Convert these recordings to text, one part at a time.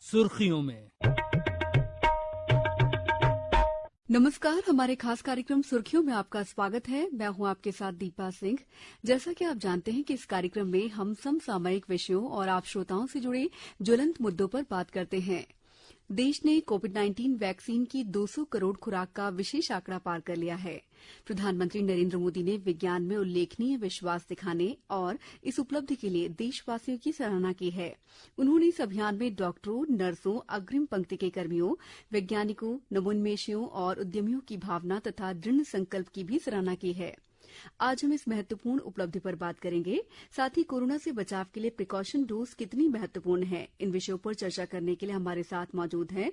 सुर्खियों में। नमस्कार, हमारे खास कार्यक्रम सुर्खियों में आपका स्वागत है। मैं हूं आपके साथ दीपा सिंह। जैसा कि आप जानते हैं कि इस कार्यक्रम में हम समसामयिक विषयों और आप श्रोताओं से जुड़े ज्वलंत मुद्दों पर बात करते हैं। देश ने कोविड-19 वैक्सीन की 200 करोड़ खुराक का विशेष आंकड़ा पार कर लिया है। प्रधानमंत्री नरेंद्र मोदी ने विज्ञान में उल्लेखनीय विश्वास दिखाने और इस उपलब्धि के लिए देशवासियों की सराहना की है। उन्होंने इस अभियान में डॉक्टरों, नर्सों, अग्रिम पंक्ति के कर्मियों, वैज्ञानिकों, नवोन्मेषियों और उद्यमियों की भावना तथा दृढ़ संकल्प की भी सराहना की है। आज हम इस महत्वपूर्ण उपलब्धि पर बात करेंगे। साथ ही कोरोना से बचाव के लिए प्रिकॉशन डोज कितनी महत्वपूर्ण है, इन विषयों पर चर्चा करने के लिए हमारे साथ मौजूद हैं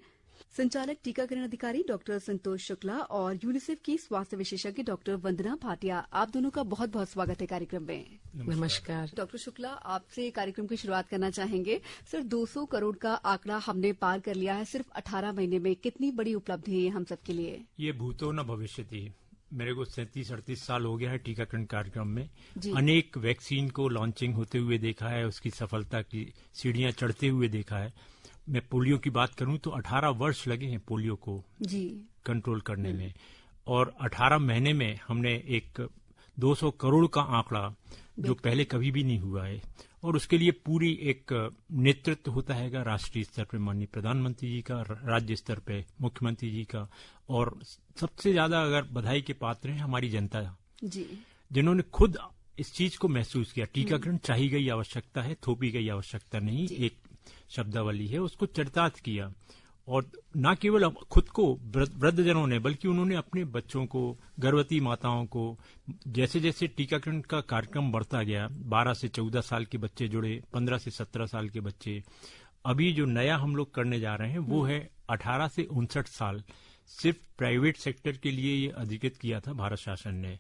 संचालक टीकाकरण अधिकारी डॉक्टर संतोष शुक्ला और यूनिसेफ की स्वास्थ्य विशेषज्ञ डॉक्टर वंदना भाटिया। आप दोनों का बहुत बहुत स्वागत है कार्यक्रम में। नमस्कार। डॉक्टर शुक्ला, आपसे कार्यक्रम की शुरुआत करना चाहेंगे। सर, 200 करोड़ का आंकड़ा हमने पार कर लिया है सिर्फ 18 महीने में। कितनी बड़ी उपलब्धि है हम सबके लिए? ये भूतो न भविष्यति। मेरे को 37-38 साल हो गया है टीकाकरण कार्यक्रम में। अनेक वैक्सीन को लॉन्चिंग होते हुए देखा है, उसकी सफलता की सीढ़ियां चढ़ते हुए देखा है। मैं पोलियो की बात करूं तो 18 वर्ष लगे हैं पोलियो को कंट्रोल करने में, और 18 महीने में हमने एक 200 करोड़ का आंकड़ा जो पहले कभी भी नहीं हुआ है, और उसके लिए पूरी एक नेतृत्व होता है राष्ट्रीय स्तर पर माननीय प्रधानमंत्री जी का, राज्य स्तर पे मुख्यमंत्री जी का, और सबसे ज्यादा अगर बधाई के पात्र हैं हमारी जनता जी, जिन्होंने खुद इस चीज को महसूस किया। टीकाकरण चाही गई आवश्यकता है, थोपी गई आवश्यकता नहीं, एक शब्दावली है, उसको चरितार्थ किया। और न केवल खुद को वृद्धजनों ने, बल्कि उन्होंने अपने बच्चों को, गर्भवती माताओं को, जैसे जैसे टीकाकरण का कार्यक्रम बढ़ता गया, 12 से 14 साल के बच्चे जुड़े, 15 से 17 साल के बच्चे। अभी जो नया हम लोग करने जा रहे हैं वो है 18 से 59 साल। सिर्फ प्राइवेट सेक्टर के लिए ये अधिकृत किया था भारत शासन ने।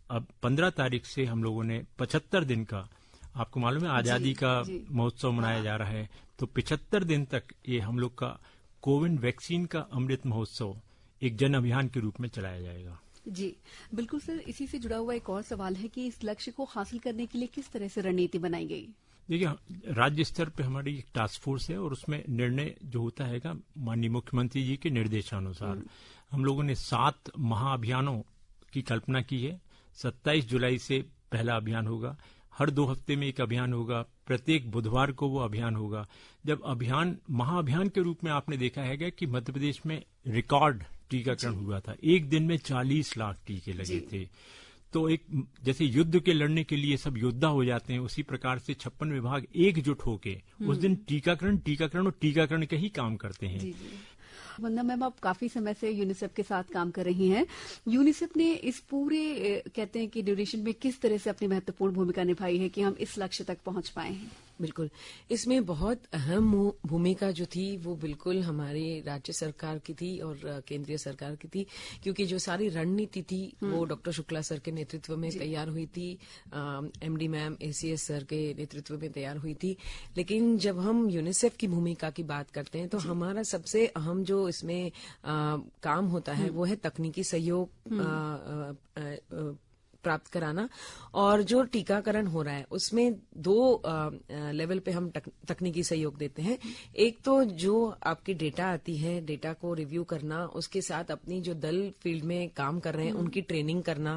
अब 15 तारीख से हम लोगों ने 75 दिन का, आपको मालूम है आजादी का महोत्सव मनाया जा रहा है, तो 75 दिन तक ये हम लोग का कोविड वैक्सीन का अमृत महोत्सव एक जन अभियान के रूप में चलाया जाएगा। जी बिल्कुल सर। इसी से जुड़ा हुआ एक और सवाल है कि इस लक्ष्य को हासिल करने के लिए किस तरह से रणनीति बनाई गई? देखिए, राज्य स्तर पे हमारी एक टास्क फोर्स है, और उसमें निर्णय जो होता है माननीय मुख्यमंत्री जी के निर्देशानुसार हम लोगों ने 7 महाअभियानों की कल्पना की है। 27 जुलाई से पहला अभियान होगा, हर 2 हफ्ते में एक अभियान होगा, प्रत्येक बुधवार को वो अभियान होगा। जब अभियान महाअभियान के रूप में आपने देखा है कि मध्य प्रदेश में रिकॉर्ड टीकाकरण हुआ था, एक दिन में 40 लाख टीके लगे थे। तो एक जैसे युद्ध के लड़ने के लिए सब योद्धा हो जाते हैं, उसी प्रकार से 56 विभाग एकजुट होके उस दिन टीकाकरण और टीकाकरण के ही काम करते हैं। वंदना मैम, आप काफी समय से यूनिसेफ के साथ काम कर रही हैं। यूनिसेफ ने इस पूरे कहते हैं कि ड्यूरेशन में किस तरह से अपनी महत्वपूर्ण भूमिका निभाई है कि हम इस लक्ष्य तक पहुंच पाए हैं? बिल्कुल, इसमें बहुत अहम भूमिका जो थी वो बिल्कुल हमारी राज्य सरकार की थी और केंद्रीय सरकार की थी, क्योंकि जो सारी रणनीति थी वो डॉक्टर शुक्ला सर के नेतृत्व में तैयार हुई थी, एमडी मैम, एसीएस सर के नेतृत्व में तैयार हुई थी। लेकिन जब हम यूनिसेफ की भूमिका की बात करते हैं तो हमारा सबसे अहम जो इसमें काम होता है वो है तकनीकी सहयोग प्राप्त कराना। और जो टीकाकरण हो रहा है उसमें 2 लेवल पे हम तकनीकी सहयोग देते हैं। एक तो जो आपकी डेटा आती है, डेटा को रिव्यू करना, उसके साथ अपनी जो दल फील्ड में काम कर रहे हैं उनकी ट्रेनिंग करना,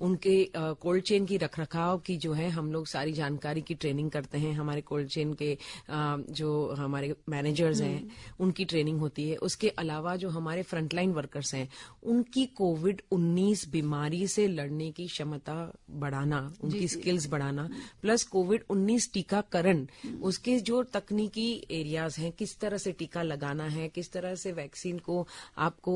उनके कोल्ड चेन की रखरखाव की जो है हम लोग सारी जानकारी की ट्रेनिंग करते हैं। हमारे कोल्ड चेन के जो हमारे मैनेजर्स हैं उनकी ट्रेनिंग होती है। उसके अलावा जो हमारे फ्रंटलाइन वर्कर्स हैं उनकी कोविड-19 बीमारी से लड़ने की क्षमता बढ़ाना, उनकी स्किल्स बढ़ाना, प्लस कोविड-19 टीकाकरण, उसके जो तकनीकी एरियाज हैं, किस तरह से टीका लगाना है, किस तरह से वैक्सीन को आपको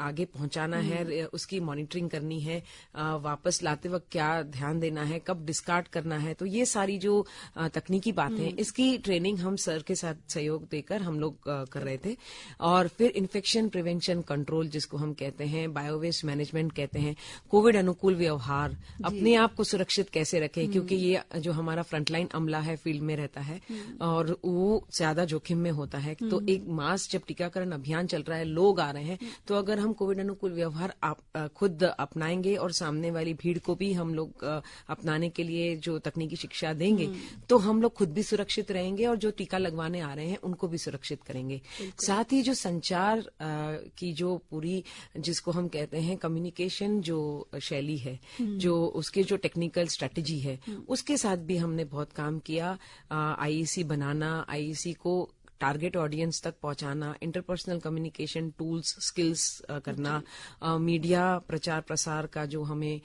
आगे पहुंचाना है, उसकी मॉनिटरिंग करनी है, वापस लाते वक्त क्या ध्यान देना है, कब डिस्कार्ड करना है। तो ये सारी जो तकनीकी बातें हैं इसकी ट्रेनिंग हम सर के साथ सहयोग देकर हम लोग कर रहे थे। और फिर इन्फेक्शन प्रिवेंशन कंट्रोल जिसको हम कहते हैं, बायोवेस्ट मैनेजमेंट कहते हैं, कोविड अनुकूल व्यवहार व्यवहार, अपने आप को सुरक्षित कैसे रखें, क्योंकि ये जो हमारा फ्रंटलाइन अमला है, फील्ड में रहता है और वो ज्यादा जोखिम में होता है। तो एक मास जब टीकाकरण अभियान चल रहा है, लोग आ रहे हैं, तो अगर हम कोविड अनुकूल व्यवहार खुद अपनाएंगे और सामने वाली भीड़ को भी हम लोग अपनाने के लिए जो तकनीकी शिक्षा देंगे, तो हम लोग खुद भी सुरक्षित रहेंगे और जो टीका लगवाने आ रहे हैं उनको भी सुरक्षित करेंगे। साथ ही जो संचार की जो पूरी, जिसको हम कहते हैं कम्युनिकेशन जो शैली है, जो उसके जो टेक्निकल स्ट्रेटेजी है, उसके साथ भी हमने बहुत काम किया। आईईसी बनाना, आईईसी को टारगेट ऑडियंस तक पहुंचाना, इंटरपर्सनल कम्युनिकेशन टूल्स, स्किल्स करना, मीडिया प्रचार प्रसार का जो हमें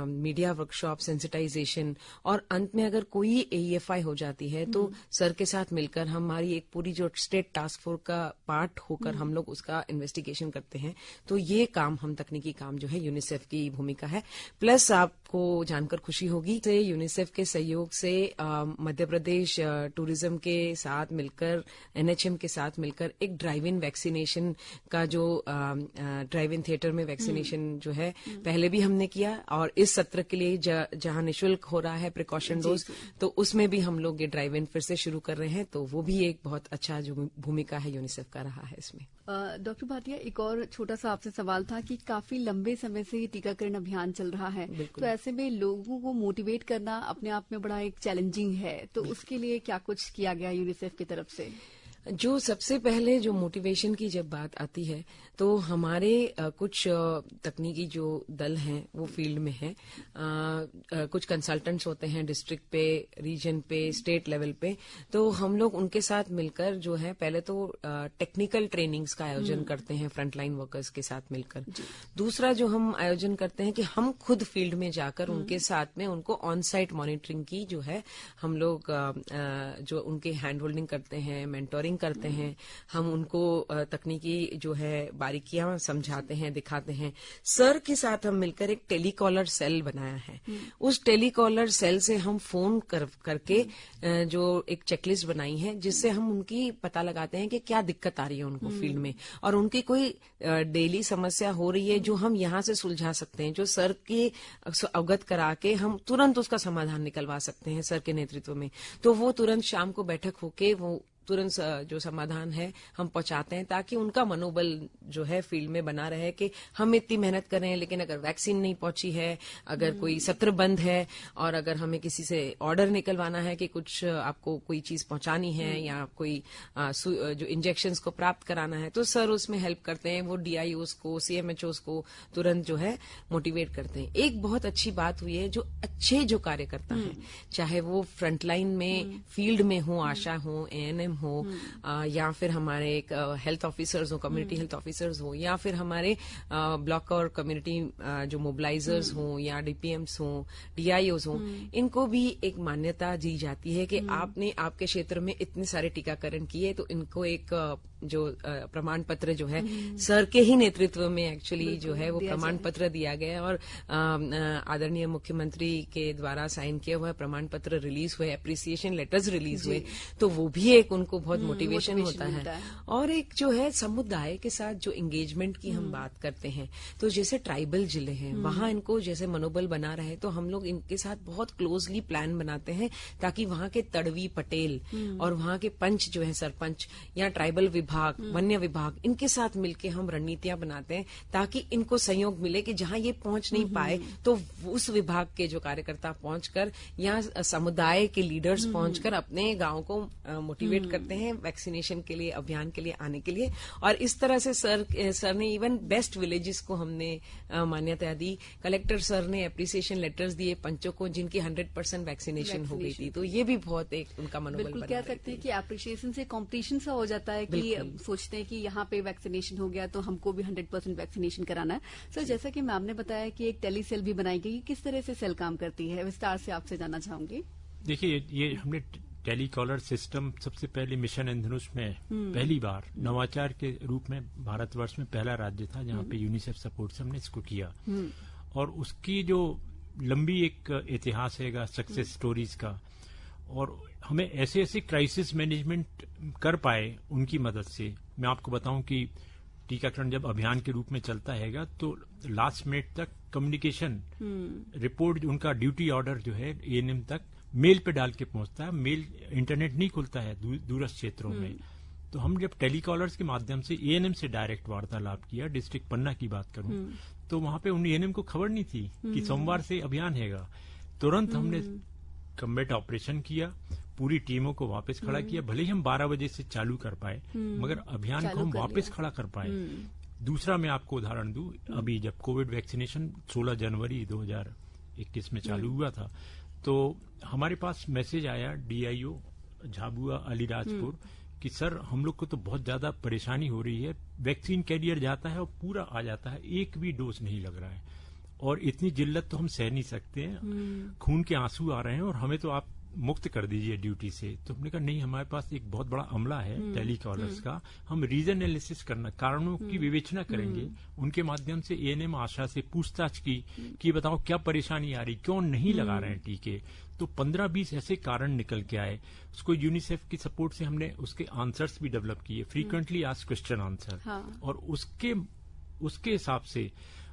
मीडिया वर्कशॉप, सेंसिटाइजेशन, और अंत में अगर कोई एईएफआई हो जाती है तो सर के साथ मिलकर हमारी एक पूरी जो स्टेट टास्क फोर्स का पार्ट होकर हम लोग उसका इन्वेस्टिगेशन करते हैं। तो ये काम, हम तकनीकी काम जो है, यूनिसेफ की भूमिका है। प्लस आपको जानकर खुशी होगी से यूनिसेफ के सहयोग से मध्य प्रदेश टूरिज्म के साथ मिलकर, एनएचएम के साथ मिलकर एक ड्राइव इन वैक्सीनेशन का जो ड्राइव इन थिएटर में वैक्सीनेशन जो है पहले भी हमने किया, और इस सत्र के लिए जहां निःशुल्क हो रहा है प्रिकॉशन डोज, तो उसमें भी हम लोग ये ड्राइव इन फिर से शुरू कर रहे हैं। तो वो भी एक बहुत अच्छा जो भूमिका है यूनिसेफ का रहा है इसमें। डॉक्टर भाटिया, एक और छोटा सा आपसे सवाल था कि काफी लंबे समय से ये टीकाकरण अभियान चल रहा है, तो ऐसे में लोगों को मोटिवेट करना अपने आप में बड़ा एक चैलेंजिंग है, तो उसके लिए क्या कुछ किया गया यूनिसेफ की तरफ से? जो सबसे पहले जो मोटिवेशन की जब बात आती है, तो हमारे कुछ तकनीकी जो दल हैं वो फील्ड में हैं, कुछ कंसल्टेंट्स होते हैं डिस्ट्रिक्ट पे, रीजन पे, स्टेट लेवल पे, तो हम लोग उनके साथ मिलकर जो है पहले तो टेक्निकल ट्रेनिंग्स का आयोजन करते हैं फ्रंटलाइन वर्कर्स के साथ मिलकर। दूसरा जो हम आयोजन करते हैं कि हम खुद फील्ड में जाकर उनके साथ में उनको ऑन साइट मॉनिटरिंग की जो है हम लोग जो उनके हैंड होल्डिंग करते हैं, मेंटोरिंग करते हैं, हम उनको तकनीकी जो है बारीकियां समझाते हैं, दिखाते हैं। सर के साथ हम मिलकर एक टेलीकॉलर सेल बनाया है। उस टेलीकॉलर सेल से हम फोन करके जो एक चेकलिस्ट बनाई है, जिससे हम उनकी पता लगाते हैं कि क्या दिक्कत आ रही है उनको फील्ड में, और उनकी कोई डेली समस्या हो रही है जो हम यहाँ से सुलझा सकते हैं, जो सर के अवगत करा के हम तुरंत उसका समाधान निकलवा सकते हैं सर के नेतृत्व में। तो वो तुरंत शाम को बैठक होके वो तुरंत जो समाधान है हम पहुंचाते हैं, ताकि उनका मनोबल जो है फील्ड में बना रहे कि हम इतनी मेहनत कर रहे हैं, लेकिन अगर वैक्सीन नहीं पहुंची है, अगर कोई सत्र बंद है, और अगर हमें किसी से ऑर्डर निकलवाना है कि कुछ आपको कोई चीज पहुंचानी है या कोई जो इंजेक्शंस को प्राप्त कराना है, तो सर उसमें हेल्प करते हैं। वो डीआईओस को, सीएमएचओस को तुरंत जो है मोटिवेट करते हैं। एक बहुत अच्छी बात हुई है, जो अच्छे जो कार्यकर्ता हैं, चाहे वो फ्रंटलाइन में फील्ड में हो, आशा हो, एएनएम हो, या फिर हमारे हेल्थ ऑफिसर्स हो, कम्युनिटी हेल्थ ऑफिसर्स हो, या फिर हमारे ब्लॉक और कम्युनिटी जो मोबिलाइजर्स हो, या डीपीएम्स हो, डीआईओस हो, इनको भी एक मान्यता दी जाती है कि आपने आपके क्षेत्र में इतने सारे टीकाकरण किए, तो इनको एक जो प्रमाण पत्र जो है सर के ही नेतृत्व में एक्चुअली जो है वो प्रमाण पत्र दिया गया, और आदरणीय मुख्यमंत्री के द्वारा साइन किया हुआ प्रमाण पत्र रिलीज हुए, एप्रिसिएशन लेटर्स रिलीज हुए, तो वो भी एक उनको बहुत मोटिवेशन होता है। और एक जो है समुदाय के साथ जो एंगेजमेंट की हम बात करते हैं, तो जैसे ट्राइबल जिले हैं, वहां इनको जैसे मनोबल बना रहे, तो हम लोग इनके साथ बहुत क्लोजली प्लान बनाते हैं, ताकि वहां के तड़वी पटेल और वहां के पंच जो है, सरपंच या ट्राइबल विभाग, वन्य विभाग, इनके साथ मिलके हम रणनीतियां बनाते हैं, ताकि इनको सहयोग मिले कि जहां ये पहुंच नहीं पाए, तो उस विभाग के जो कार्यकर्ता पहुंचकर या समुदाय के लीडर्स पहुंचकर अपने गांव को मोटिवेट करते हैं वैक्सीनेशन के लिए, अभियान के लिए आने के लिए। और इस तरह से सर ने इवन बेस्ट विलेजेस को हमने मान्यता दी। कलेक्टर सर ने एप्रिसिएशन लेटर्स दिए पंचों को, जिनकी 100% वैक्सीनेशन हो गई थी। तो ये भी बहुत एक उनका मनोबल बिल्कुल कह सकते हैं कि एप्रिसिएशन से कॉम्पिटिशन सा हो जाता है कि सोचते हैं कि यहाँ पे वैक्सीनेशन हो गया तो हमको भी 100% वैक्सीनेशन कराना है। सर, जैसा कि मैम ने बताया कि एक टेली सेल भी बनाई गई, किस तरह से सेल काम करती है, विस्तार से आपसे जानना चाहूंगी। देखिए, ये हमने टेलीकॉलर सिस्टम सबसे पहले मिशन इंद्रधनुष में पहली बार नवाचार के रूप में भारतवर्ष में पहला राज्य था जहां पे यूनिसेफ सपोर्ट से हमने इसको किया। और उसकी जो लंबी एक इतिहास है सक्सेस स्टोरीज का, और हमें ऐसे ऐसे क्राइसिस मैनेजमेंट कर पाए उनकी मदद से। मैं आपको बताऊं कि टीकाकरण जब अभियान के रूप में चलता हैगा, तो लास्ट मिनट तक कम्युनिकेशन रिपोर्ट, उनका ड्यूटी ऑर्डर जो है एएनएम तक मेल पे डाल के पहुंचता है। मेल, इंटरनेट नहीं खुलता है दूरस्थ क्षेत्रों में। तो हम जब टेलीकॉलर्स के माध्यम से एएनएम से डायरेक्ट वार्तालाप किया, डिस्ट्रिक्ट पन्ना की बात करूं, तो वहां पे उन एएनएम को खबर नहीं थी कि सोमवार से अभियान हैगा। तुरंत हमने कम्बैट ऑपरेशन किया, पूरी टीमों को वापस खड़ा किया। भले ही हम 12 बजे से चालू कर पाए, मगर अभियान को हम वापस खड़ा कर पाए। दूसरा मैं आपको उदाहरण दूं, अभी जब कोविड वैक्सीनेशन 16 जनवरी 2021 में चालू हुआ था, तो हमारे पास मैसेज आया डीआईओ झाबुआ अलीराजपुर कि सर हम लोग को तो बहुत ज्यादा परेशानी हो रही है, वैक्सीन कैरियर जाता है और पूरा आ जाता है, एक भी डोज नहीं लग रहा है और इतनी जिल्लत तो हम सह नहीं सकते हैं, खून के आंसू आ रहे हैं और हमें तो आप मुक्त कर दीजिए ड्यूटी से। तो हमने कहा नहीं, हमारे पास एक बहुत बड़ा अमला है टेलीकॉलर्स का, हम रीजन एनालिसिस करना, कारणों की विवेचना करेंगे, उनके माध्यम से एएनएम आशा से पूछताछ की कि बताओ क्या परेशानी आ रही, क्यों नहीं लगा रहे हैं टीके। तो 15-20 ऐसे कारण निकल के आए। उसको यूनिसेफ की सपोर्ट से हमने उसके आंसर्स भी डेवलप किए, फ्रीक्वेंटली आस्क्ड क्वेश्चन आंसर, और उसके हिसाब से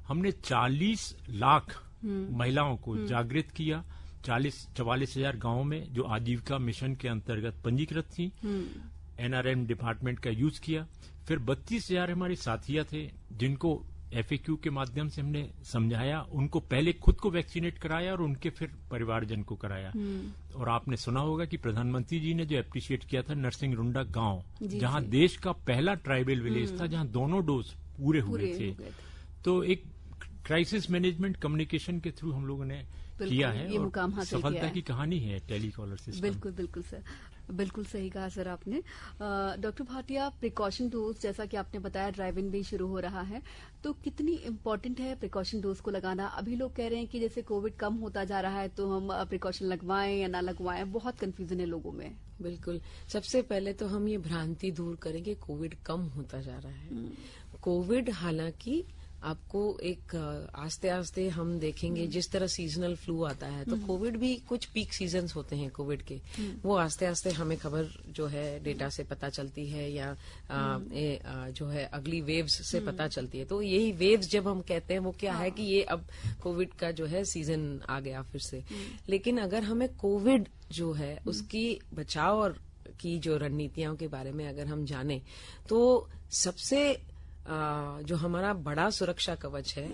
हमने 40 लाख महिलाओं को जागृत किया। 44,000 गांवों में जो आजीविका मिशन के अंतर्गत पंजीकृत थी, एनआरएम डिपार्टमेंट का यूज किया। फिर 32,000 हमारे साथिया थे जिनको एफएक्यू के माध्यम से हमने समझाया, उनको पहले खुद को वैक्सीनेट कराया और उनके फिर परिवारजन को कराया। और आपने सुना होगा कि प्रधानमंत्री जी ने जो एप्रिशिएट किया था नरसिंह रुंडा गांव, जहां देश का पहला ट्राइबल विलेज था जहां दोनों डोज पूरे हुए थे। तो एक क्राइसिस मैनेजमेंट कम्युनिकेशन के थ्रू हम लोगों ने किया है, ये मुकाम हासिल सफलता किया है। की कहानी है टेलीकॉलर सिस्टम। बिल्कुल बिल्कुल सर, बिल्कुल सही कहा सर आपने। डॉक्टर भाटिया, प्रिकॉशन डोज जैसा कि आपने बताया ड्राइव इन भी शुरू हो रहा है, तो कितनी इम्पोर्टेंट है प्रिकॉशन डोज को लगाना? अभी लोग कह रहे हैं कि जैसे कोविड कम होता जा रहा है तो हम प्रिकॉशन लगवाएं या ना लगवाएं, बहुत कंफ्यूजन है लोगों में। बिल्कुल, सबसे पहले तो हम ये भ्रांति दूर करेंगे कोविड कम होता जा रहा है। कोविड हालांकि आपको एक आस्ते आस्ते हम देखेंगे, जिस तरह सीजनल फ्लू आता है तो कोविड भी कुछ पीक सीजन्स होते हैं कोविड के, वो आस्ते आस्ते हमें खबर जो है डेटा से पता चलती है या जो है अगली वेव्स से पता चलती है। तो यही वेव्स जब हम कहते हैं वो क्या है कि ये अब कोविड का जो है सीजन आ गया फिर से। लेकिन अगर हमें कोविड जो है उसकी बचाव और की जो रणनीतियों के बारे में अगर हम जाने, तो सबसे जो हमारा बड़ा सुरक्षा कवच है,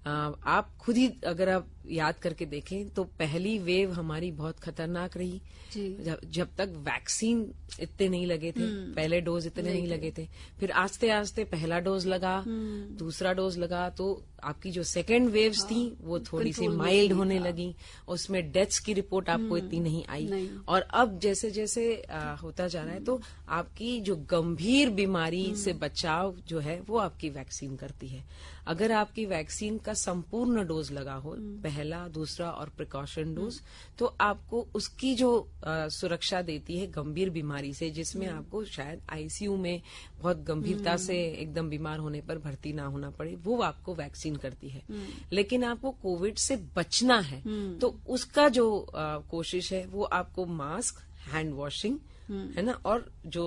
आप खुद ही अगर आप याद करके देखें तो पहली वेव हमारी बहुत खतरनाक रही। जब तक वैक्सीन इतने नहीं लगे थे, पहले डोज इतने नहीं लगे थे, फिर आस्ते आस्ते पहला डोज लगा, दूसरा डोज लगा, तो आपकी जो सेकेंड वेव्स थी वो थोड़ी सी माइल्ड होने लगी, उसमें डेथ्स की रिपोर्ट आपको इतनी नहीं आई। और अब जैसे जैसे होता जा रहा है तो आपकी जो गंभीर बीमारी से बचाव जो है वो आपकी वैक्सीन करती है। अगर आपकी वैक्सीन का संपूर्ण डोज लगा हो, पहला, दूसरा और प्रिकॉशन डोज, तो आपको उसकी जो सुरक्षा देती है गंभीर बीमारी से, जिसमें आपको शायद आईसीयू में बहुत गंभीरता से एकदम बीमार होने पर भर्ती ना होना पड़े, वो आपको वैक्सीन करती है। लेकिन आपको कोविड से बचना है तो उसका जो कोशिश है वो आपको मास्क, हैंड वॉशिंग है ना, और जो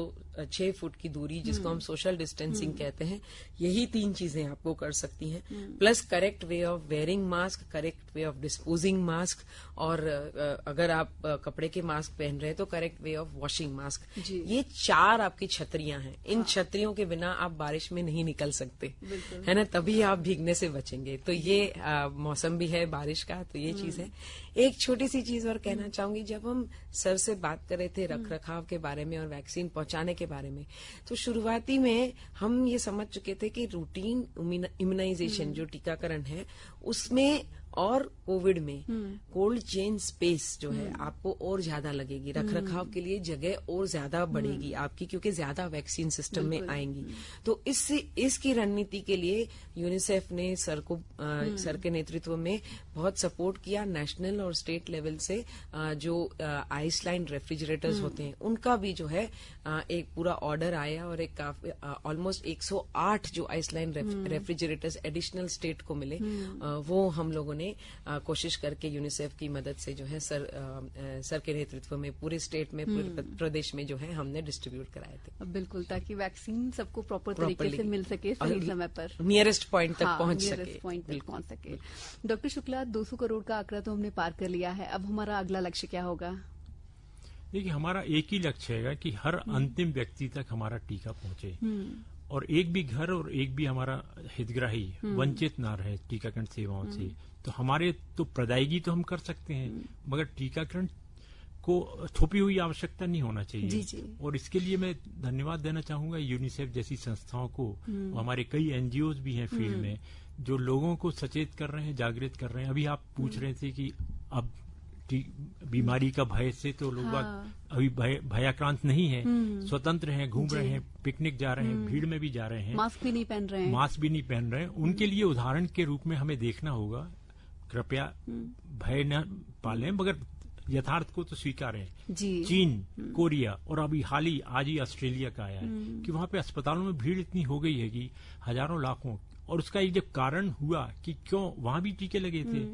6 फुट की दूरी जिसको हम सोशल डिस्टेंसिंग कहते हैं, यही 3 चीजें आपको कर सकती हैं। Plus correct way of wearing mask, correct way of disposing mask, और अगर आप कपड़े के मास्क पहन रहे हैं तो correct way of washing mask. ये 4 आपकी छतरियां हैं। इन छतरियों के बिना आप बारिश में नहीं निकल सकते, है ना, तभी आप भीगने से बचेंगे। तो ये मौसम भी है बारिश का, तो ये चीज है। एक छोटी सी चीज और कहना चाहूंगी, जब हम सर से बात कर रहे थे रख रखाव के बारे में और वैक्सीन पहुंचाने के बारे में, तो शुरुआती में हम ये समझ चुके थे कि रूटीन इम्यूनाइजेशन जो टीकाकरण है उसमें और कोविड में कोल्ड चेन स्पेस जो है आपको और ज्यादा लगेगी, रख रखाव के लिए जगह और ज्यादा बढ़ेगी आपकी, क्योंकि ज्यादा वैक्सीन सिस्टम में आएंगी। तो इसकी रणनीति के लिए यूनिसेफ ने सर के नेतृत्व में बहुत सपोर्ट किया। नेशनल और स्टेट लेवल से जो आइसलाइन रेफ्रिजरेटर्स होते हैं उनका भी जो है एक पूरा ऑर्डर आया, और एक काफी ऑलमोस्ट 108 जो आइसलाइन रेफ्रिजरेटर्स एडिशनल स्टेट को मिले, वो हम लोगों ने हमने कोशिश करके यूनिसेफ की मदद से जो है सर के नेतृत्व में पूरे स्टेट में पूरे प्रदेश में जो है हमने डिस्ट्रीब्यूट कराए थे। बिल्कुल, ताकि वैक्सीन सबको प्रॉपर तरीके से मिल सके, सही समय पर नियरेस्ट पॉइंट तक पहुंच सके। डॉक्टर शुक्ला, 200 करोड़ का आंकड़ा तो हमने पार कर लिया है, अब हमारा अगला लक्ष्य क्या होगा? देखिए, हमारा एक ही लक्ष्य है कि हर अंतिम व्यक्ति तक हमारा टीका पहुंचे और एक भी घर और एक भी हमारा हितग्राही वंचित ना रहे टीकाकरण सेवाओं से। तो हमारे तो प्रदायगी तो हम कर सकते हैं, मगर टीकाकरण को छुपी हुई आवश्यकता नहीं होना चाहिए। जी। और इसके लिए मैं धन्यवाद देना चाहूंगा यूनिसेफ जैसी संस्थाओं को, हमारे कई एनजीओज भी हैं फील्ड में जो लोगों को सचेत कर रहे हैं, जागृत कर रहे हैं। अभी आप पूछ रहे थे कि अब बीमारी का भय से तो लोग अभी भयाक्रांत नहीं है, स्वतंत्र हैं, घूम रहे हैं, पिकनिक जा रहे हैं, भीड़ में भी जा रहे हैं, मास्क भी नहीं पहन रहे हैं। उनके लिए उदाहरण के रूप में हमें देखना होगा। कृपया भय न पालें, मगर यथार्थ को तो स्वीकारें। चीन, कोरिया और अभी हाल ही आज ही ऑस्ट्रेलिया का आया है कि वहां पे अस्पतालों में भीड़ इतनी हो गई है कि हजारों लाखों, और उसका एक जब कारण हुआ कि क्यों वहां भी टीके लगे थे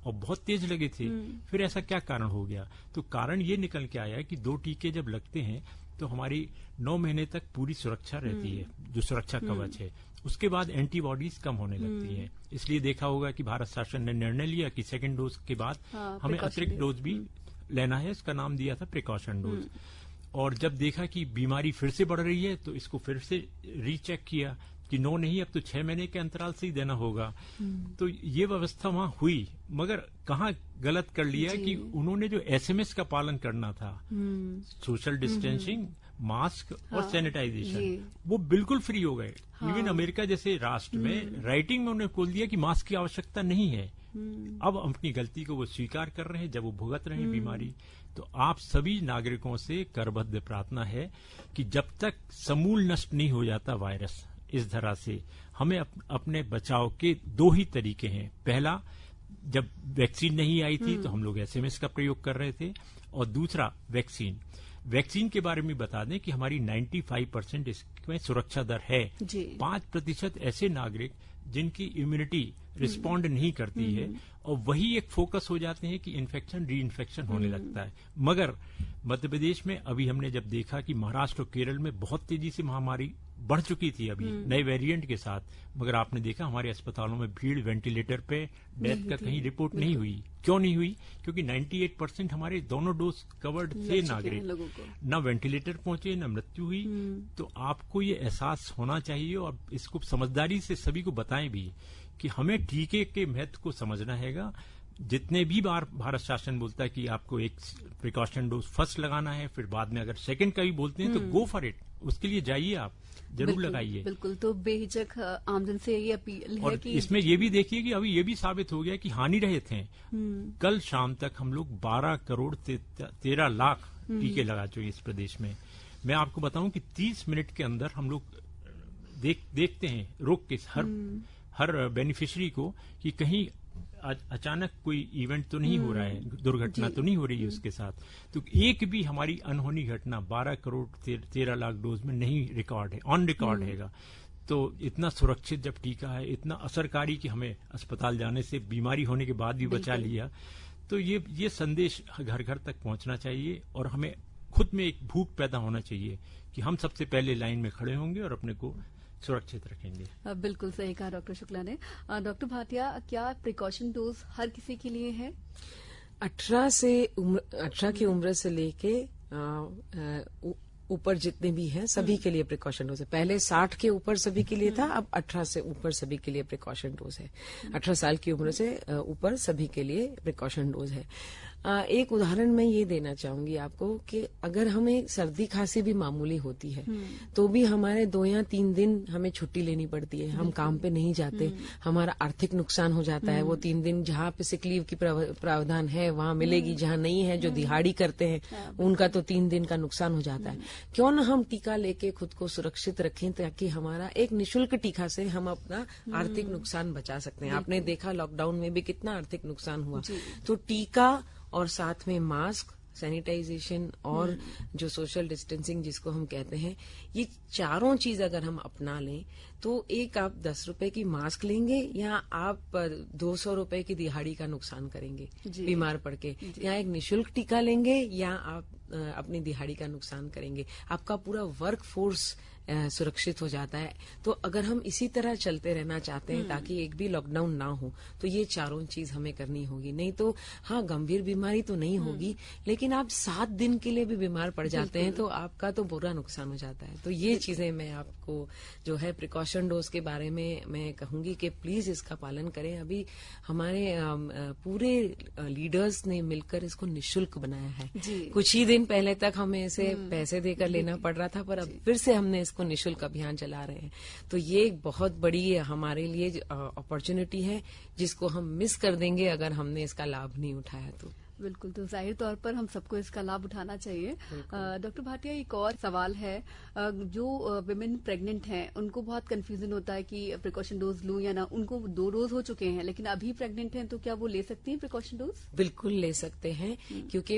और बहुत तेज लगे थे, फिर ऐसा क्या कारण हो गया? तो कारण ये निकल के आया कि 2 टीके जब लगते हैं तो हमारी 9 महीने तक पूरी सुरक्षा रहती है, जो सुरक्षा कवच है। उसके बाद एंटीबॉडीज कम होने लगती है। इसलिए देखा होगा कि भारत शासन ने निर्णय लिया कि सेकेंड डोज के बाद हमें अतिरिक्त डोज भी लेना है। इसका नाम दिया था प्रिकॉशन डोज। और जब देखा कि बीमारी फिर से बढ़ रही है तो इसको फिर से रीचेक किया कि 9 नहीं, अब तो 6 महीने के अंतराल से ही देना होगा। तो ये व्यवस्था वहां हुई, मगर कहाँ गलत कर लिया कि उन्होंने जो एसएमएस का पालन करना था, सोशल डिस्टेंसिंग, मास्क और सैनिटाइजेशन, वो बिल्कुल फ्री हो गए। इवन अमेरिका जैसे राष्ट्र में राइटिंग में उन्होंने बोल दिया कि मास्क की आवश्यकता नहीं है। अब अपनी गलती को वो स्वीकार कर रहे हैं जब वो भुगत रहे हैं बीमारी। तो आप सभी नागरिकों से करबद्ध प्रार्थना है कि जब तक समूल नष्ट नहीं हो जाता वायरस इस धरा से, हमें अपने बचाव के 2 ही तरीके हैं। पहला, जब वैक्सीन नहीं आई थी तो हम लोग एसएमएस का प्रयोग कर रहे थे, और दूसरा वैक्सीन के बारे में बता दें कि हमारी 95% इसमें सुरक्षा दर है। 5% ऐसे नागरिक जिनकी इम्यूनिटी रिस्पॉन्ड नहीं करती है, और वही एक फोकस हो जाते हैं कि इन्फेक्शन री इन्फेक्शन होने लगता है। मगर मध्य प्रदेश में अभी हमने जब देखा कि महाराष्ट्र और केरल में बहुत तेजी से महामारी बढ़ चुकी थी अभी नए वेरिएंट के साथ, मगर आपने देखा हमारे अस्पतालों में भीड़, वेंटिलेटर पे डेथ का कहीं रिपोर्ट नहीं हुई। क्यों नहीं हुई? क्योंकि 98% हमारे दोनों डोज कवर्ड थे नागरिक, न वेंटिलेटर पहुंचे न मृत्यु हुई। तो आपको ये एहसास होना चाहिए और इसको समझदारी से सभी को बताएं भी कि हमें टीके के महत्व को समझना हैगा। जितने भी बार भारत शासन बोलता है कि आपको एक प्रिकॉशन डोज फर्स्ट लगाना है, फिर बाद में अगर सेकंड का भी बोलते हैं तो गो फॉर इट, उसके लिए जाइए, आप जरूर लगाइए। बिल्कुल। तो बेहिचक आमजन से ये अपील है कि इसमें ये भी देखिए कि अभी ये भी साबित हो गया कि हानि रहित हैं। कल शाम तक हम लोग 12 करोड़ 13 लाख टीके लगा चुके इस प्रदेश में। मैं आपको बताऊं कि 30 मिनट के अंदर हम लोग देखते हैं रोक के हर बेनिफिशियरी को कि कहीं अचानक कोई इवेंट तो नहीं हो रहा है, दुर्घटना तो नहीं हो रही है उसके साथ। तो एक भी हमारी अनहोनी घटना 12 करोड़ 13 लाख डोज में नहीं रिकॉर्ड है, ऑन रिकॉर्ड हैगा। तो इतना सुरक्षित जब टीका है, इतना असरकारी कि हमें अस्पताल जाने से, बीमारी होने के बाद भी बचा लिया, तो ये संदेश घर घर तक पहुंचना चाहिए और हमें खुद में एक भूख पैदा होना चाहिए कि हम सबसे पहले लाइन में खड़े होंगे और अपने को सुरक्षित रखेंगे। बिल्कुल सही कहा डॉक्टर शुक्ला ने। डॉक्टर भाटिया, क्या प्रिकॉशन डोज हर किसी के लिए है? 18 की उम्र से लेके ऊपर जितने भी हैं सभी के लिए प्रिकॉशन डोज है। पहले 60 के ऊपर सभी के लिए था, अब 18 से ऊपर सभी के लिए प्रिकॉशन डोज है। 18 साल की उम्र से ऊपर सभी के लिए प्रिकॉशन डोज है। एक उदाहरण मैं ये देना चाहूंगी आपको कि अगर हमें सर्दी खांसी भी मामूली होती है तो भी हमारे 2 या 3 दिन हमें छुट्टी लेनी पड़ती है, हम काम पे नहीं जाते, हमारा आर्थिक नुकसान हो जाता है। वो 3 दिन जहाँ पे सिक लीव की प्रावधान है वहां मिलेगी, जहाँ नहीं है, जो दिहाड़ी करते हैं उनका तो 3 दिन का नुकसान हो जाता है। क्यों न हम टीका लेके खुद को सुरक्षित रखें ताकि हमारा एक निःशुल्क टीका से हम अपना आर्थिक नुकसान बचा सकते हैं। आपने देखा लॉकडाउन में भी कितना आर्थिक नुकसान हुआ। तो टीका और साथ में मास्क, सैनिटाइजेशन और जो सोशल डिस्टेंसिंग जिसको हम कहते हैं, ये चारों चीज अगर हम अपना लें तो एक आप 10 रुपए की मास्क लेंगे या आप 200 रुपए की दिहाड़ी का नुकसान करेंगे बीमार पड़ के, या एक निशुल्क टीका लेंगे या आप अपनी दिहाड़ी का नुकसान करेंगे। आपका पूरा वर्क फोर्स सुरक्षित हो जाता है। तो अगर हम इसी तरह चलते रहना चाहते हैं ताकि एक भी लॉकडाउन ना हो, तो ये चारों चीज हमें करनी होगी। नहीं तो हाँ, गंभीर बीमारी तो नहीं होगी, लेकिन आप 7 दिन के लिए भी बीमार पड़ जाते हैं तो आपका तो बुरा नुकसान हो जाता है। तो ये चीजें मैं आपको जो है प्रिकॉशन डोज के बारे में मैं कहूंगी कि प्लीज इसका पालन करें। अभी हमारे पूरे लीडर्स ने मिलकर इसको निशुल्क बनाया है। कुछ ही दिन पहले तक हमें इसे पैसे देकर लेना पड़ रहा था, पर अब फिर से हमने इसको निशुल्क अभियान चला रहे हैं। तो ये एक बहुत बड़ी हमारे लिए अपॉर्चुनिटी है जिसको हम मिस कर देंगे अगर हमने इसका लाभ नहीं उठाया तो। बिल्कुल, तो जाहिर तौर पर हम सबको इसका लाभ उठाना चाहिए। डॉक्टर भाटिया, एक और सवाल है, जो विमेन प्रेग्नेंट हैं उनको बहुत कंफ्यूजन होता है कि प्रिकॉशन डोज लूं या ना। उनको 2 डोज हो चुके हैं लेकिन अभी प्रेग्नेंट हैं, तो क्या वो ले सकती हैं प्रिकॉशन डोज? बिल्कुल ले सकते हैं, क्योंकि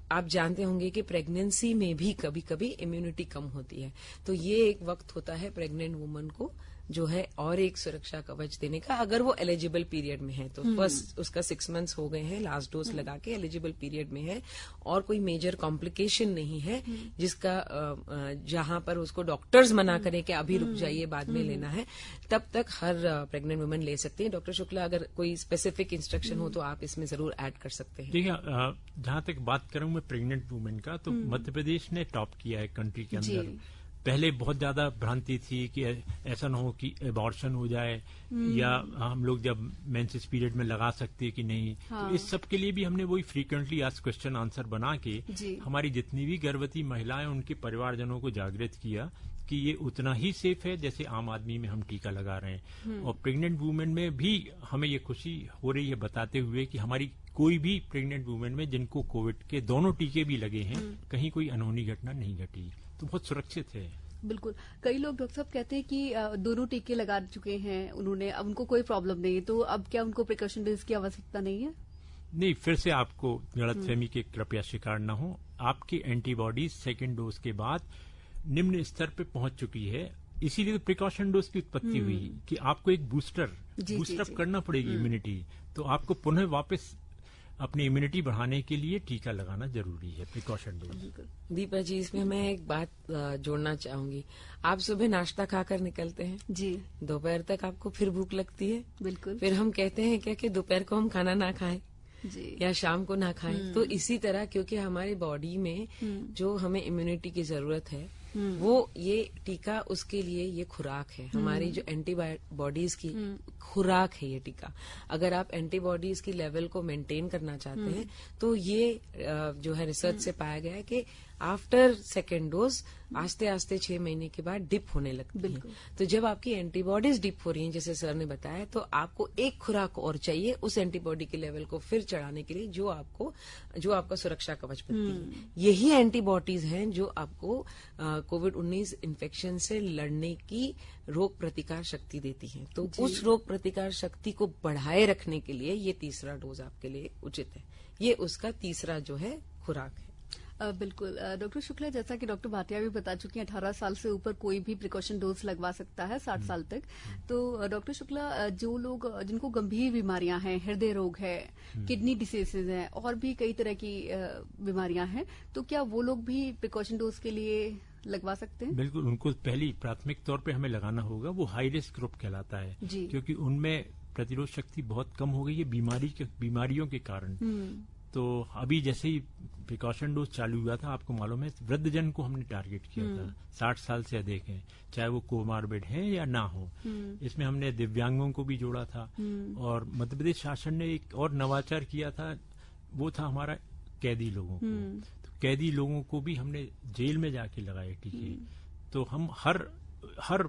आप जानते होंगे कि प्रेगनेंसी में भी कभी कभी इम्यूनिटी कम होती है। तो ये एक वक्त होता है प्रेग्नेंट वुमन को जो है और एक सुरक्षा कवच देने का, अगर वो एलिजिबल पीरियड में है तो। फर्स्ट उसका 6 मंथ्स हो गए हैं, लास्ट डोज लगा के एलिजिबल पीरियड में है और कोई मेजर कॉम्प्लिकेशन नहीं है जिसका जहां पर उसको डॉक्टर्स मना करें कि अभी रुक जाइए, बाद में लेना है, तब तक हर प्रेग्नेंट वुमन ले सकती है। डॉक्टर शुक्ला, अगर कोई स्पेसिफिक इंस्ट्रक्शन हो तो आप इसमें जरूर ऐड कर सकते हैं। देखिए, जहां तक बात करूं मैं प्रेग्नेंट वुमेन का, तो मध्य प्रदेश ने टॉप किया है कंट्री के अंदर। पहले बहुत ज्यादा भ्रांति थी कि ऐसा ना हो कि एबॉर्शन हो जाए या हम लोग जब मेंसेस पीरियड में लगा सकते हैं कि नहीं। तो इस सब के लिए भी हमने वही फ्रीक्वेंटली आस्क्ड क्वेश्चन आंसर बना के हमारी जितनी भी गर्भवती महिलाएं उनके परिवारजनों को जागृत किया कि ये उतना ही सेफ है जैसे आम आदमी में हम टीका लगा रहे हैं। और प्रेग्नेंट वुमेन में भी हमें ये खुशी हो रही है बताते हुए कि हमारी कोई भी प्रेग्नेंट वुमेन में जिनको कोविड के दोनों टीके भी लगे हैं, कहीं कोई अनहोनी घटना नहीं घटी, तो बहुत सुरक्षित है। बिल्कुल, कई लोग डॉक्टर साहब कहते हैं कि दोनों टीके लगा चुके हैं उन्होंने, अब उनको कोई प्रॉब्लम नहीं है, तो अब क्या उनको प्रिकॉशन डोज की आवश्यकता नहीं है? नहीं, फिर से आपको गलतफहमी के कृपया शिकार न हो। आपकी एंटीबॉडीज 2nd डोज के बाद निम्न स्तर पे पहुंच चुकी है, इसीलिए तो प्रिकॉशन डोज की उत्पत्ति हुई कि आपको एक बूस्टर करना पड़ेगी इम्यूनिटी। तो आपको पुनः वापस अपनी इम्यूनिटी बढ़ाने के लिए टीका लगाना जरूरी है, प्रिकॉशन डोज। दीपा जी, इसमें मैं एक बात जोड़ना चाहूंगी। आप सुबह नाश्ता खाकर निकलते हैं जी, दोपहर तक आपको फिर भूख लगती है, बिल्कुल, फिर हम कहते हैं क्या कि दोपहर को हम खाना ना खाएं जी, या शाम को ना खाएं। तो इसी तरह, क्योंकि हमारी बॉडी में जो हमें इम्यूनिटी की जरूरत है वो ये टीका उसके लिए ये खुराक है, हमारी जो एंटीबॉडीज की खुराक है ये टीका। अगर आप एंटीबॉडीज की लेवल को मेंटेन करना चाहते हैं तो ये जो है रिसर्च से पाया गया है कि आफ्टर 2nd डोज आस्ते आस्ते 6 महीने के बाद डिप होने लगती है। तो जब आपकी एंटीबॉडीज डिप हो रही हैं, जैसे सर ने बताया, तो आपको एक खुराक और चाहिए उस एंटीबॉडी के लेवल को फिर चढ़ाने के लिए जो आपका सुरक्षा कवच बनती है। यही एंटीबॉडीज हैं जो आपको कोविड-19 इन्फेक्शन से लड़ने की रोग प्रतिकार शक्ति देती हैं। तो उस रोग प्रतिकार शक्ति को बढ़ाए रखने के लिए ये 3रा डोज आपके लिए उचित है। ये उसका 3रा जो है खुराक है। बिल्कुल डॉक्टर शुक्ला, जैसा कि डॉक्टर भाटिया भी बता चुकी हैं, 18 साल से ऊपर कोई भी प्रिकॉशन डोज लगवा सकता है 60 साल तक। तो डॉक्टर शुक्ला, जो लोग जिनको गंभीर बीमारियां हैं, हृदय रोग है, किडनी डिसीजेज हैं और भी कई तरह की बीमारियां हैं, तो क्या वो लोग भी प्रिकॉशन डोज के लिए लगवा सकते हैं? बिल्कुल, उनको पहली प्राथमिक तौर पे हमें लगाना होगा। वो हाई रिस्क ग्रुप कहलाता है क्योंकि उनमें प्रतिरोध शक्ति बहुत कम हो गई है बीमारियों के कारण। तो अभी जैसे ही प्रिकॉशन डोज चालू हुआ था, आपको मालूम है, वृद्धजन को हमने टारगेट किया था, 60 साल से अधिक हैं, चाहे वो कोमार्बिड है या ना हो। इसमें हमने दिव्यांगों को भी जोड़ा था और मध्य प्रदेश शासन ने एक और नवाचार किया था, वो था हमारा कैदी लोगों को। तो कैदी लोगों को भी हमने जेल में जाके लगाए टीके। तो हम हर हर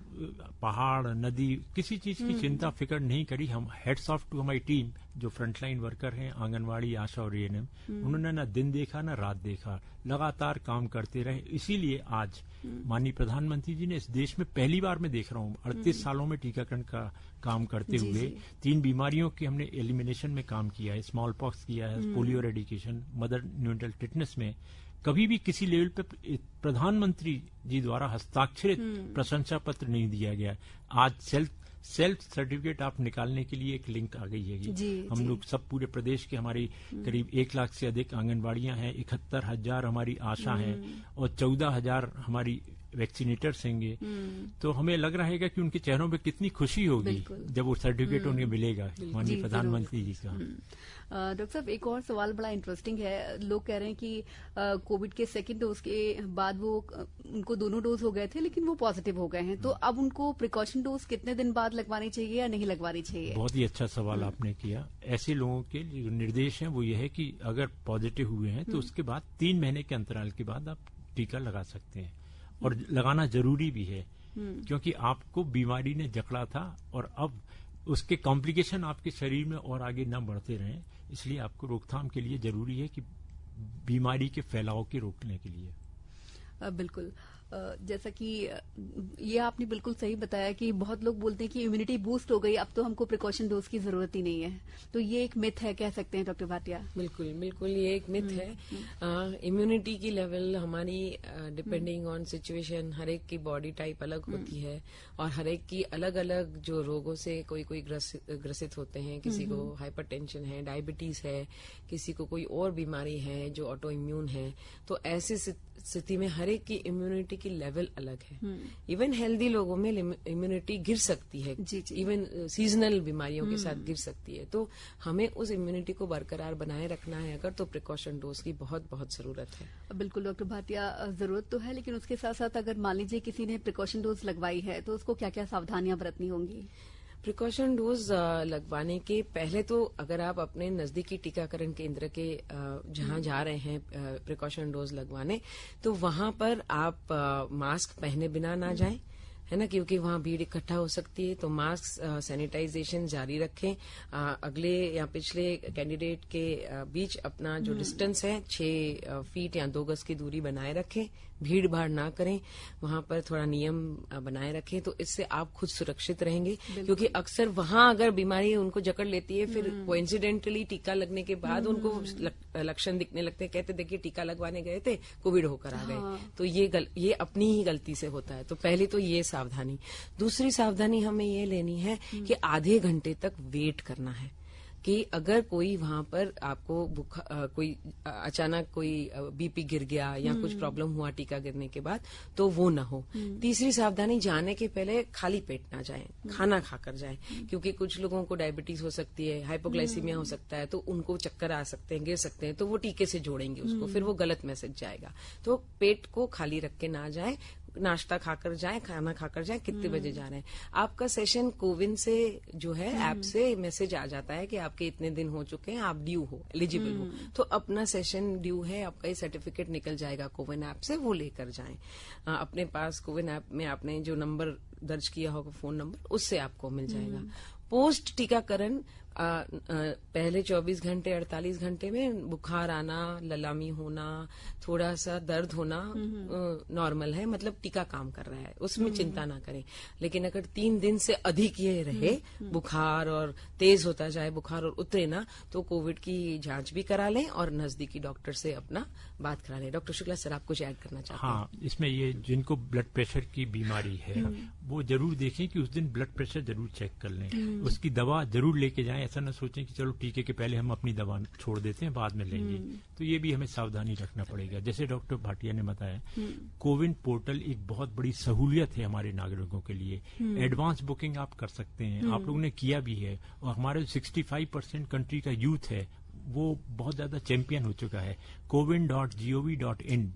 पहाड़ नदी किसी चीज की चिंता फिक्र नहीं करी। हम हेड्स ऑफ टू हमारी टीम जो फ्रंटलाइन वर्कर हैं, आंगनवाड़ी, आशा और एएनएम, उन्होंने ना दिन देखा ना रात देखा, लगातार काम करते रहे। इसीलिए आज माननीय प्रधानमंत्री जी ने इस देश में पहली बार मैं देख रहा हूँ 38 सालों में टीकाकरण का काम करते हुए 3 बीमारियों की हमने एलिमिनेशन में काम किया है। स्मॉल पॉक्स किया है, polio eradication, mother neonatal tetanus में कभी भी किसी लेवल पे प्रधानमंत्री जी द्वारा हस्ताक्षरित प्रशंसा पत्र नहीं दिया गया। आज सेल्फ सर्टिफिकेट आप निकालने के लिए एक लिंक आ गई है। हम लोग सब पूरे प्रदेश के हमारी करीब 1 लाख से अधिक आंगनबाड़ियां हैं, 71,000 हमारी आशा हैं और 14,000 हमारी वैक्सीनेटर्स होंगे। तो हमें लग रहा है कि उनके चेहरों पे कितनी खुशी होगी जब वो सर्टिफिकेट उन्हें मिलेगा माननीय प्रधानमंत्री जी का। डॉक्टर साहब, एक और सवाल बड़ा इंटरेस्टिंग है। लोग कह रहे हैं कि कोविड के सेकेंड डोज के बाद वो उनको दोनों डोज हो गए थे लेकिन वो पॉजिटिव हो गए हैं, तो अब उनको प्रिकॉशन डोज कितने दिन बाद लगवानी चाहिए या नहीं लगवानी चाहिए? बहुत ही अच्छा सवाल आपने किया। ऐसे लोगों के जो निर्देश हैं वो ये है कि अगर पॉजिटिव हुए हैं तो उसके बाद 3 महीने के अंतराल के बाद आप टीका लगा सकते हैं और लगाना जरूरी भी है, क्योंकि आपको बीमारी ने जकड़ा था और अब उसके कॉम्प्लिकेशन आपके शरीर में और आगे न बढ़ते रहें, इसलिए आपको रोकथाम के लिए जरूरी है कि बीमारी के फैलाव के रोकने के लिए। बिल्कुल, जैसा कि ये आपने बिल्कुल सही बताया कि बहुत लोग बोलते हैं कि इम्यूनिटी बूस्ट हो गई, अब तो हमको प्रिकॉशन डोज की जरूरत ही नहीं है, तो ये एक मिथ है, कह सकते हैं डॉक्टर भाटिया? बिल्कुल बिल्कुल, ये एक मिथ है। इम्यूनिटी की लेवल हमारी डिपेंडिंग ऑन सिचुएशन, हर एक की बॉडी टाइप अलग होती है और हर एक की अलग अलग जो रोगों से कोई ग्रसित होते हैं। किसी को हाइपरटेंशन है, डायबिटीज है, किसी को कोई और बीमारी है जो ऑटो इम्यून है। तो ऐसी स्थिति में हर एक की इम्यूनिटी की लेवल अलग है। इवन हेल्दी लोगों में इम्यूनिटी गिर सकती है, इवन सीजनल बीमारियों के साथ गिर सकती है। तो हमें उस इम्यूनिटी को बरकरार बनाए रखना है अगर, तो प्रिकॉशन डोज की बहुत बहुत जरूरत है। बिल्कुल डॉक्टर भाटिया, जरूरत तो है, लेकिन उसके साथ साथ अगर मान लीजिए किसी ने प्रिकॉशन डोज लगवाई है तो उसको क्या क्या सावधानियां बरतनी होंगी? प्रिकॉशन डोज लगवाने के पहले तो अगर आप अपने नजदीकी टीकाकरण केंद्र के जहां जा रहे हैं प्रिकॉशन डोज लगवाने, तो वहां पर आप मास्क पहने बिना ना जाएं, है ना, क्योंकि वहां भीड़ इकट्ठा हो सकती है। तो मास्क, सैनिटाइजेशन जारी रखें। अगले या पिछले कैंडिडेट के बीच अपना जो डिस्टेंस है 6 फीट या 2 गज की दूरी बनाए रखें। भीड़ भाड़ ना करें, वहां पर थोड़ा नियम बनाए रखें, तो इससे आप खुद सुरक्षित रहेंगे। क्योंकि अक्सर वहां अगर बीमारी उनको जकड़ लेती है, फिर कोइंसिडेंटली टीका लगने के बाद उनको लक्षण दिखने लगते हैं, कहते देखिए टीका लगवाने गए थे, कोविड होकर आ गए। तो ये अपनी ही गलती से होता है। तो पहले तो ये सावधानी। दूसरी सावधानी हमें ये लेनी है कि आधे घंटे तक वेट करना है कि अगर कोई वहां पर आपको कोई अचानक कोई बीपी गिर गया या कुछ प्रॉब्लम हुआ टीका गिरने के बाद, तो वो ना हो। तीसरी सावधानी, जाने के पहले खाली पेट ना जाएं, खाना खाकर जाएं, क्योंकि कुछ लोगों को डायबिटीज हो सकती है, हाइपोग्लाइसीमिया हो सकता है, तो उनको चक्कर आ सकते हैं, गिर सकते हैं, तो वो टीके से जोड़ेंगे उसको, फिर वो गलत मैसेज जाएगा। तो पेट को खाली रख के ना जाएं, नाश्ता खाकर जाएं, खाना खाकर जाएं। कितने बजे जा रहे हैं? आपका सेशन कोविन से जो है ऐप से मैसेज आ जाता है कि आपके इतने दिन हो चुके हैं, आप ड्यू हो, एलिजिबल हो। तो अपना सेशन ड्यू है, आपका ये सर्टिफिकेट निकल जाएगा कोविन ऐप से, वो लेकर जाएं। अपने पास कोविन ऐप में आपने जो नंबर दर्ज किया होगा, फोन नंबर, उससे आपको मिल जाएगा। पोस्ट टीकाकरण पहले 24 घंटे 48 घंटे में बुखार आना, ललामी होना, थोड़ा सा दर्द होना नॉर्मल है, मतलब टीका काम कर रहा है, उसमें चिंता ना करें। लेकिन अगर 3 दिन से अधिक ये रहे बुखार और तेज होता जाए बुखार और उतरे ना, तो कोविड की जांच भी करा लें और नजदीकी डॉक्टर से अपना बात करा लें। डॉक्टर शुक्ला सर, आप कुछ ऐड करना चाहते हैं? हाँ, इसमें ये जिनको ब्लड प्रेशर की बीमारी है वो जरूर देखें कि उस दिन ब्लड प्रेशर जरूर चेक कर लें, उसकी दवा जरूर लेके जाएं। ऐसा न सोचें कि चलो टीके के पहले हम अपनी दवा छोड़ देते हैं, बाद में लेंगे। तो ये भी हमें सावधानी रखना पड़ेगा। जैसे डॉक्टर भाटिया ने बताया, कोविन पोर्टल एक बहुत बड़ी सहूलियत है हमारे नागरिकों के लिए। एडवांस बुकिंग आप कर सकते हैं, आप लोगों ने किया भी है, और हमारे 65% कंट्री का यूथ है वो बहुत ज्यादा चैंपियन हो चुका है। cowin.gov.in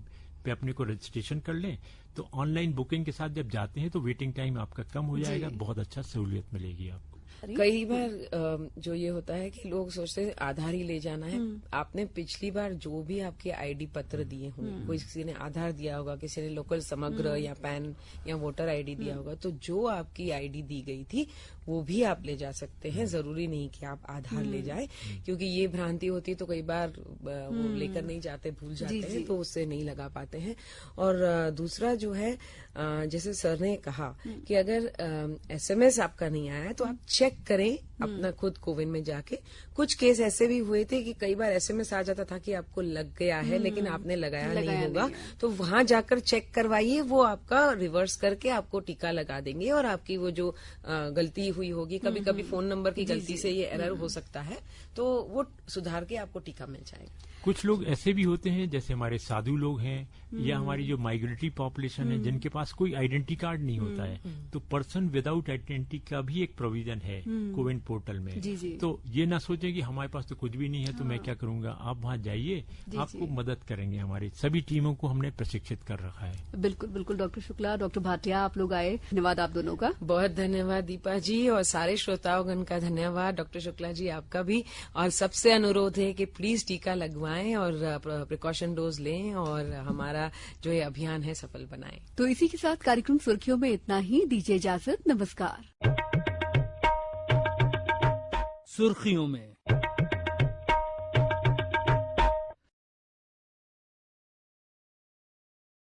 पे अपने को रजिस्ट्रेशन कर लें, तो ऑनलाइन बुकिंग के साथ जब जाते हैं तो वेटिंग टाइम आपका कम हो जाएगा, बहुत अच्छा सहूलियत मिलेगी आपको। बता रही कई बार जो ये होता है कि लोग सोचते हैं आधार ही ले जाना है। आपने पिछली बार जो भी आपके आईडी पत्र दिए होंगे, कोई किसी ने आधार दिया होगा, किसी ने लोकल समग्र या पैन या वोटर आईडी दिया होगा, तो जो आपकी आईडी दी गई थी वो भी आप ले जा सकते हैं। जरूरी नहीं कि आप आधार ले जाएं, क्योंकि ये भ्रांति होती है तो कई बार वो लेकर नहीं जाते, भूल जाते हैं, तो उससे नहीं लगा पाते हैं। और दूसरा जो है, जैसे सर ने कहा कि अगर एसएमएस आपका नहीं आया है तो आप चेक करें अपना खुद कोविन में जाके। कुछ केस ऐसे भी हुए थे कि कई बार एसएमएस आ जाता था कि आपको लग गया है लेकिन आपने लगाया नहीं होगा, तो वहां जाकर चेक करवाइए, वो आपका रिवर्स करके आपको टीका लगा देंगे और आपकी वो जो गलती हुई होगी, कभी कभी फोन नंबर की गलती से ये एरर हो सकता है, तो वो सुधार के आपको टीका मिल जाएगा। कुछ लोग ऐसे भी होते हैं जैसे हमारे साधु लोग हैं या हमारी जो माइग्रेटरी पॉपुलेशन है जिनके पास कोई आइडेंटिटी कार्ड नहीं होता है, तो पर्सन विदाउट आइडेंटिटी का भी एक प्रोविजन है कोविन पोर्टल में। तो ये ना सोचें कि हमारे पास तो कुछ भी नहीं है तो मैं क्या करूंगा। आप वहां जाइए, आपको मदद करेंगे। हमारी सभी टीमों को हमने प्रशिक्षित कर रखा है। बिल्कुल बिल्कुल। डॉक्टर शुक्ला, डॉक्टर भाटिया, आप लोग आए, धन्यवाद आप दोनों का। बहुत धन्यवाद दीपा जी, और सारे श्रोताओगण का धन्यवाद। डॉक्टर शुक्ला जी आपका भी, और सबसे अनुरोध है कि प्लीज टीका लगवाएं और प्रिकॉशन डोज लें और हमारा जो ये अभियान है सफल बनाएं। तो इसी के साथ कार्यक्रम सुर्खियों में इतना ही। दीजिए इजाजत, नमस्कार। सुर्खियों में